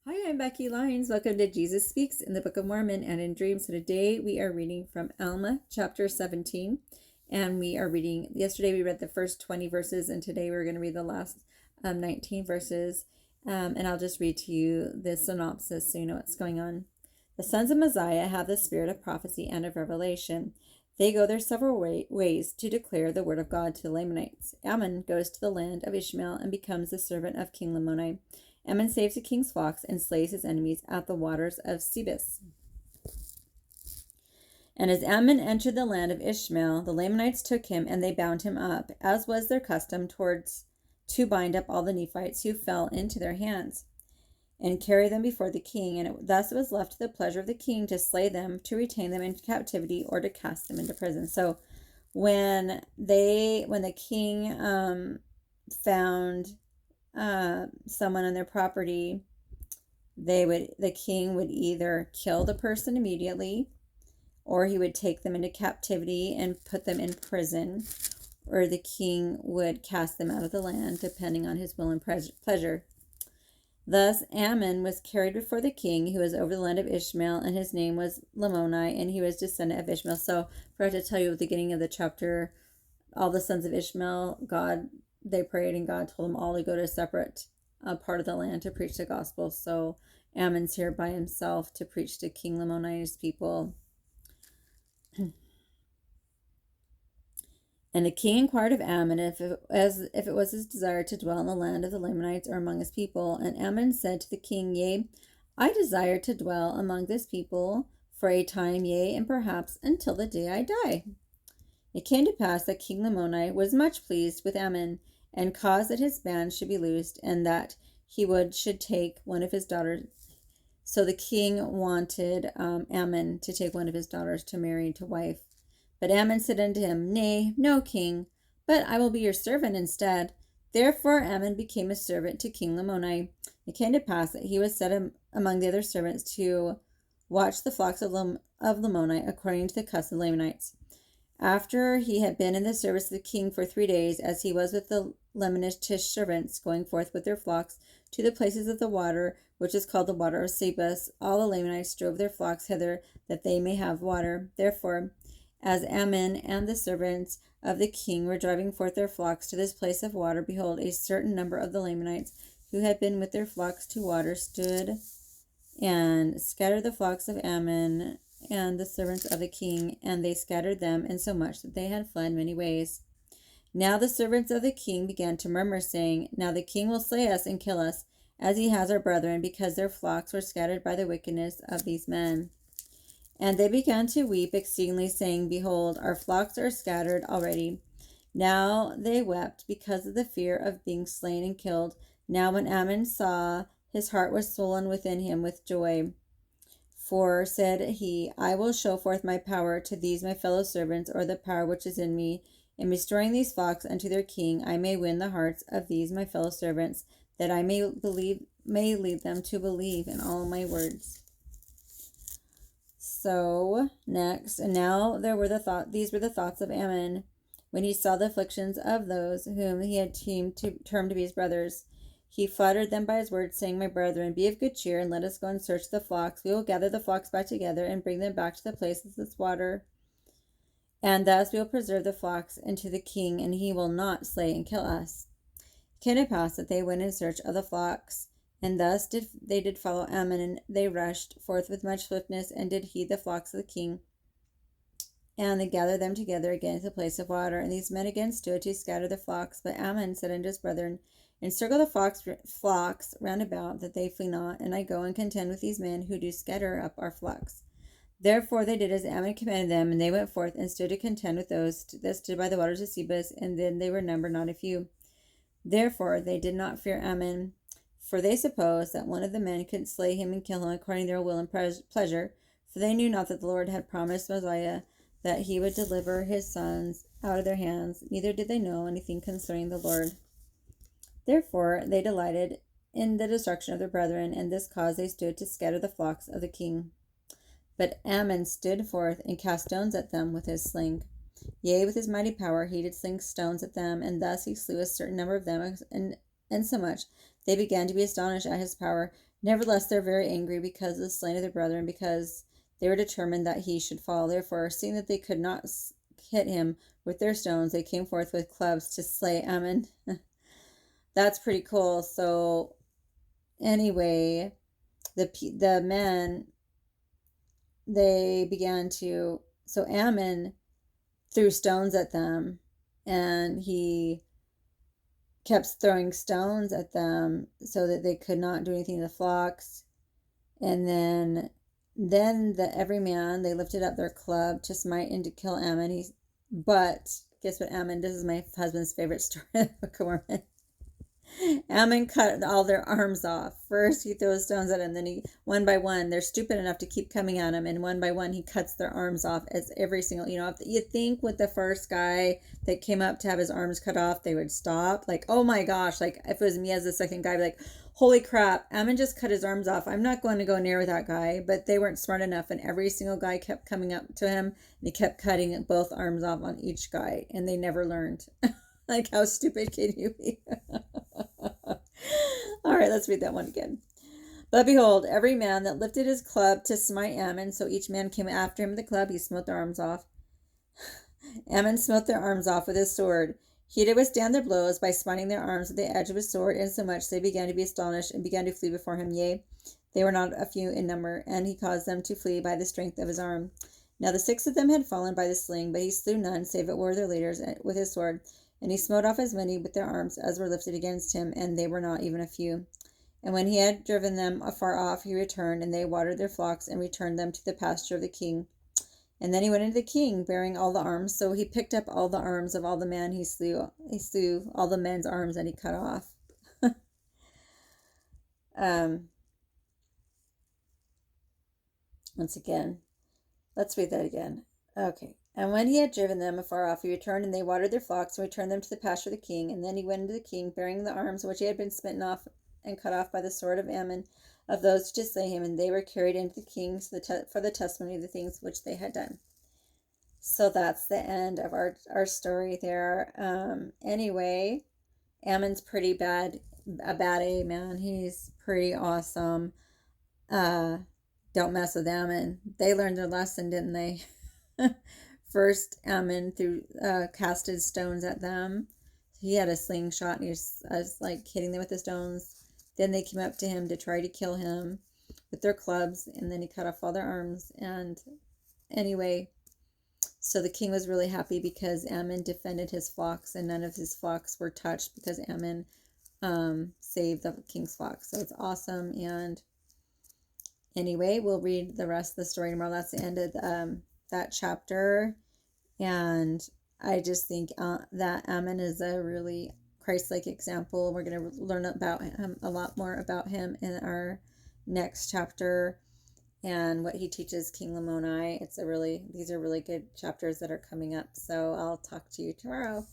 Hi, I'm Becky Lyons. Welcome to Jesus Speaks in the Book of Mormon and in Dreams. So today we are reading from Alma chapter 17. And we are reading, yesterday we read the first 20 verses, and today we're going to read the last 19 verses. And I'll just read to you the synopsis so you know what's going on. The sons of Mosiah have the spirit of prophecy and of revelation. They go their several ways to declare the word of God to the Lamanites. Ammon goes to the land of Ishmael and becomes the servant of King Lamoni. Ammon saves the king's flocks and slays his enemies at the waters of Sebus. And as Ammon entered the land of Ishmael, the Lamanites took him and they bound him up, as was their custom to bind up all the Nephites who fell into their hands, and carry them before the king. And thus it was left to the pleasure of the king to slay them, to retain them in captivity, or to cast them into prison. So when the king found someone on their property, the king would either kill the person immediately, or he would take them into captivity and put them in prison, or the king would cast them out of the land, depending on his will and pleasure. Thus Ammon was carried before the king, who was over the land of Ishmael, and his name was Lamoni, and he was descendant of Ishmael. So I forgot to tell you at the beginning of the chapter, all the sons of Ishmael, they prayed, and God told them all to go to a separate part of the land to preach the gospel. So Ammon's here by himself to preach to King Lamoni and his people. And the king inquired of Ammon if it was his desire to dwell in the land of the Lamanites or among his people. And Ammon said to the king, Yea, I desire to dwell among this people for a time, yea, and perhaps until the day I die. It came to pass that King Lamoni was much pleased with Ammon, and caused that his bands should be loosed, and that he should take one of his daughters. So the king wanted Ammon to take one of his daughters to marry to wife. But Ammon said unto him, Nay, no, king, but I will be your servant instead. Therefore Ammon became a servant to King Lamoni. It came to pass that he was set among the other servants to watch the flocks of Lamoni according to the custom of the Lamanites. After he had been in the service of the king for 3 days, as he was with the Lamanish servants, going forth with their flocks to the places of the water, which is called the water of Sebus, all the Lamanites drove their flocks hither, that they may have water. Therefore, as Ammon and the servants of the king were driving forth their flocks to this place of water, behold, a certain number of the Lamanites, who had been with their flocks to water, stood and scattered the flocks of Ammon and the servants of the king, and they scattered them insomuch that they had fled many ways. Now the servants of the king began to murmur, saying, Now the king will slay us and kill us, as he has our brethren, because their flocks were scattered by the wickedness of these men. And they began to weep exceedingly, saying, Behold, our flocks are scattered already. Now they wept because of the fear of being slain and killed. Now when Ammon saw, his heart was swollen within him with joy. For, said he, I will show forth my power to these my fellow servants, or the power which is in me. In restoring these flocks unto their king, I may win the hearts of these my fellow servants, that I may lead them to believe in all my words. So next, and now these were the thoughts of Ammon, when he saw the afflictions of those whom he had termed to be his brothers. He flattered them by his words, saying, My brethren, be of good cheer, and let us go and search the flocks. We will gather the flocks back together, and bring them back to the place of this water. And thus we will preserve the flocks unto the king, and he will not slay and kill us. It came to pass that they went in search of the flocks, and thus they did follow Ammon, and they rushed forth with much swiftness, and did heed the flocks of the king. And they gathered them together again to the place of water. And these men again stood to scatter the flocks. But Ammon said unto his brethren, Encircle the flocks round about, that they flee not, and I go and contend with these men who do scatter up our flocks. Therefore they did as Ammon commanded them, and they went forth and stood to contend with those that stood by the waters of Sebus, and then they were numbered not a few. Therefore they did not fear Ammon, for they supposed that one of the men could slay him and kill him according to their will and pleasure, for they knew not that the Lord had promised Mosiah that he would deliver his sons out of their hands, neither did they know anything concerning the Lord. Therefore they delighted in the destruction of their brethren, and this cause they stood to scatter the flocks of the king. But Ammon stood forth and cast stones at them with his sling. Yea, with his mighty power he did sling stones at them, and thus he slew a certain number of them, and so much they began to be astonished at his power, Nevertheless, they're very angry because of the slain of their brethren, because they were determined that he should fall. Therefore, seeing that they could not hit him with their stones, they came forth with clubs to slay Ammon. That's pretty cool. So anyway, the men, they began to, so Ammon threw stones at them, and he kept throwing stones at them so that they could not do anything to the flocks. And then every man, they lifted up their club to smite and to kill Ammon. But guess what, Ammon? This is my husband's favorite story in the Book of Mormon. Ammon cut all their arms off. First, he throws stones at them. Then he, one by one, they're stupid enough to keep coming at him. And one by one, he cuts their arms off. As every single, if you think with the first guy that came up to have his arms cut off, they would stop. Like, oh my gosh, like if it was me as the second guy, I'd be like, holy crap, Ammon just cut his arms off. I'm not going to go near that guy. But they weren't smart enough. And every single guy kept coming up to him. And he kept cutting both arms off on each guy. And they never learned. Like, how stupid can you be? All right, let's read that one again. But behold, every man that lifted his club to smite Ammon, so each man came after him with the club, he smote their arms off. Ammon smote their arms off with his sword. He did withstand their blows by smiting their arms with the edge of his sword, insomuch they began to be astonished and began to flee before him. Yea, they were not a few in number, and he caused them to flee by the strength of his arm. Now the 6 of them had fallen by the sling, but he slew none, save it were their leaders, with his sword. And he smote off as many with their arms as were lifted against him, and they were not even a few. And when he had driven them afar off, he returned, and they watered their flocks, and returned them to the pasture of the king. And then he went into the king, bearing all the arms. So he picked up all the arms of all the men he slew. He slew all the men's arms that he cut off. Once again, let's read that again. Okay. And when he had driven them afar off, he returned, and they watered their flocks, and returned them to the pasture of the king. And then he went into the king, bearing the arms which he had been smitten off and cut off by the sword of Ammon, of those to slay him, and they were carried into the king for the testimony of the things which they had done. So that's the end of our story there. Anyway, Ammon's pretty bad, a bad A, man. He's pretty awesome. Don't mess with Ammon. They learned their lesson, didn't they? First, Ammon casted stones at them. He had a slingshot, and he was like hitting them with the stones. Then they came up to him to try to kill him with their clubs, and then he cut off all their arms. And anyway, so the king was really happy because Ammon defended his flocks, and none of his flocks were touched because Ammon saved the king's flocks. So it's awesome. And anyway, we'll read the rest of the story tomorrow. That's the end of that chapter. And I just think that Ammon is a really Christ-like example. We're going to learn about him, a lot more about him in our next chapter and what he teaches King Lamoni. These are really good chapters that are coming up. So I'll talk to you tomorrow.